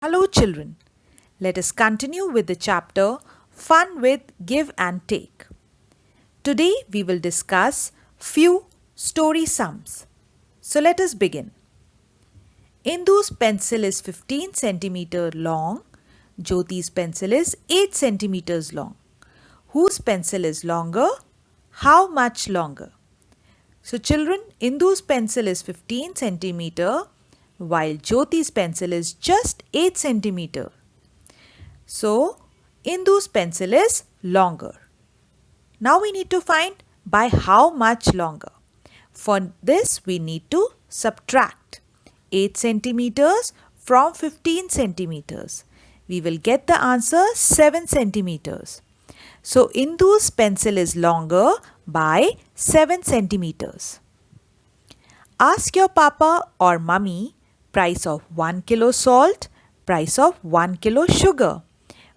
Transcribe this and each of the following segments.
Hello children, let us continue with the chapter Fun with Give and Take. Today we will discuss few story sums. So let us begin. Indu's pencil is 15 centimeter long. Jyoti's pencil is 8 centimeters long. Whose pencil is longer? How much longer? So children, Indu's pencil is 15 centimeter while Jyoti's pencil is just 8 centimeter. So Indu's pencil is longer. Now we need to find by how much longer. For this we need to subtract 8 centimeters from 15 centimeters. We will get the answer 7 centimeters. So Indu's pencil is longer by 7 centimeters. Ask your papa or mummy price of 1 kilo salt, price of 1 kilo sugar.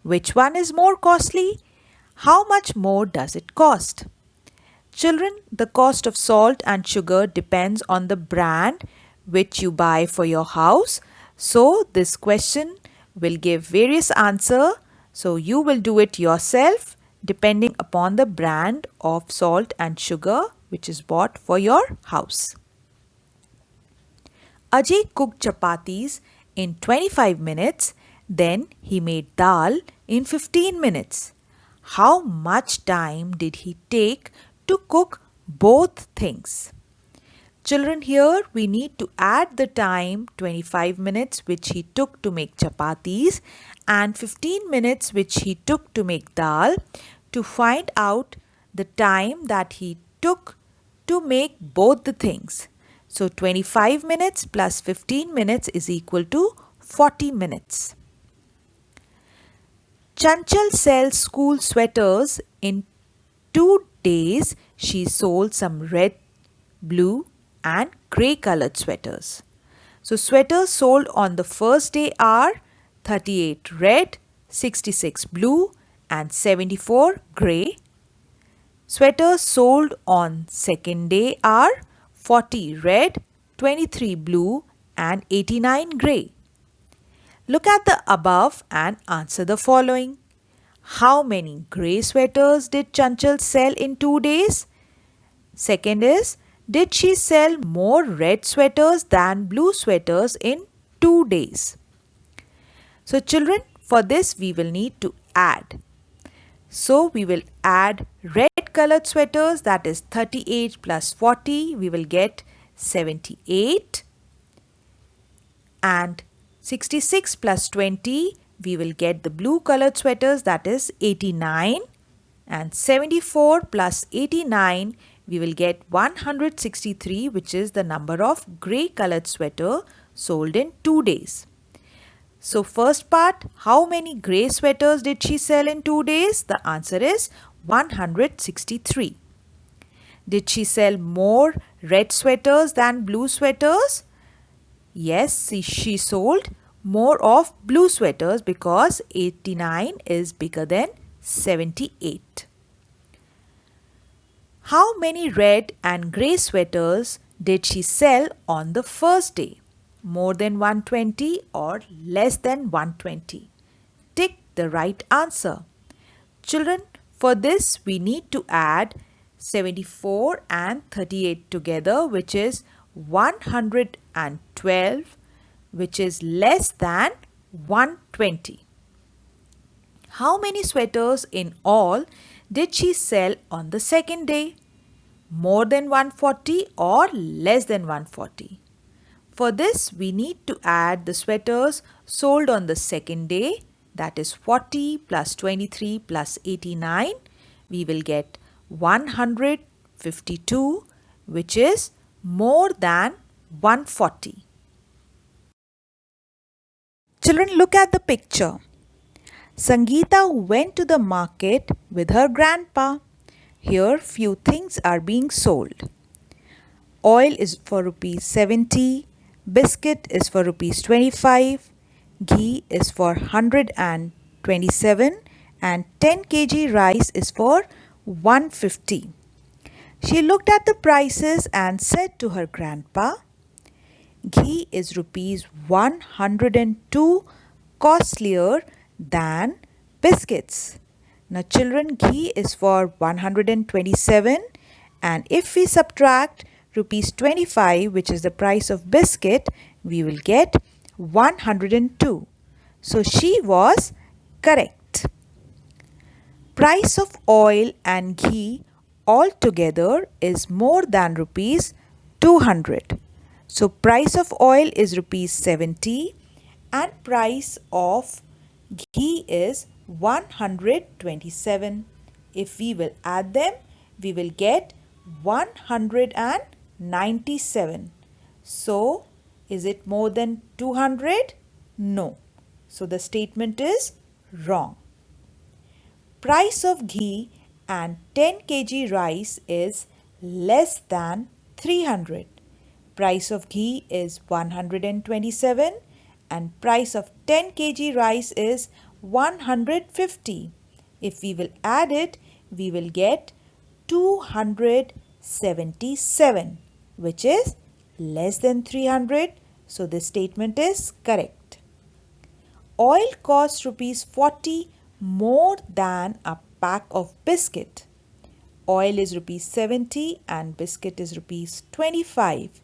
Which one is more costly? How much more does it cost? Children, the cost of salt and sugar depends on the brand which you buy for your house. So this question will give various answers. So you will do it yourself depending upon the brand of salt and sugar which is bought for your house. Ajay cooked chapatis in 25 minutes. Then he made dal in 15 minutes. How much time did he take to cook both things? Children, here we need to add the time 25 minutes which he took to make chapatis and 15 minutes which he took to make dal to find out the time that he took to make both the things. So 25 minutes plus 15 minutes is equal to 40 minutes. Chanchal sells school sweaters. In 2 days, she sold some red, blue and grey colored sweaters. So sweaters sold on the first day are 38 red, 66 blue and 74 grey. Sweaters sold on second day are 40 red, 23 blue and 89 grey. Look at the above and answer the following. How many grey sweaters did Chanchal sell in 2 days? Second is, did she sell more red sweaters than blue sweaters in 2 days? So children, for this we will need to add. So we will add red colored sweaters, that is 38 plus 40, we will get 78, and 66 plus 20, we will get the blue colored sweaters, that is 89, and 74 plus 89, we will get 163, which is the number of grey colored sweater sold in 2 days. So first part, how many grey sweaters did she sell in 2 days? The answer is 163. Did she sell more red sweaters than blue sweaters? Yes, she sold more of blue sweaters because 89 is bigger than 78. How many red and grey sweaters did she sell on the first day? More than 120 or less than 120? Tick the right answer. Children, for this we need to add 74 and 38 together, which is 112, which is less than 120. How many sweaters in all did she sell on the second day? More than 140 or less than 140? For this, we need to add the sweaters sold on the second day, that is 40 plus 23 plus 89. We will get 152, which is more than 140. Children, look at the picture. Sangeeta went to the market with her grandpa. Here, few things are being sold. Oil is for rupees 70. Biscuit is for rupees 25. Ghee is for 127 and 10 kg rice is for 150. She looked at the prices and said to her grandpa, Ghee is rupees 102 costlier than biscuits. Now children, ghee is for 127, and if we subtract rupees 25, which is the price of biscuit, we will get 102. So she was correct. Price of oil and ghee altogether is more than rupees 200. So price of oil is rupees 70 and price of ghee is 127. If we will add them, we will get 197. So is it more than 200? No. So the statement is wrong. Price of ghee and 10 kg rice is less than 300. Price of ghee is 127 and price of 10 kg rice is 150. If we will add it, we will get 277, which is less than 300. So this statement is correct. Oil costs rupees 40 more than a pack of biscuit. Oil is rupees 70 and biscuit is rupees 25.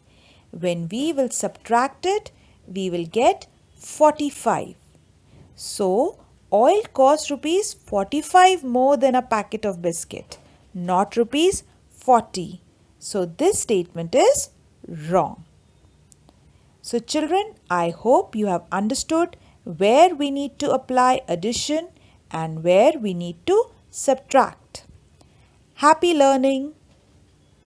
When we will subtract it, we will get 45. So, oil costs rupees 45 more than a packet of biscuit, not rupees 40. So, this statement is wrong. So, children, I hope you have understood where we need to apply addition and where we need to subtract. Happy learning!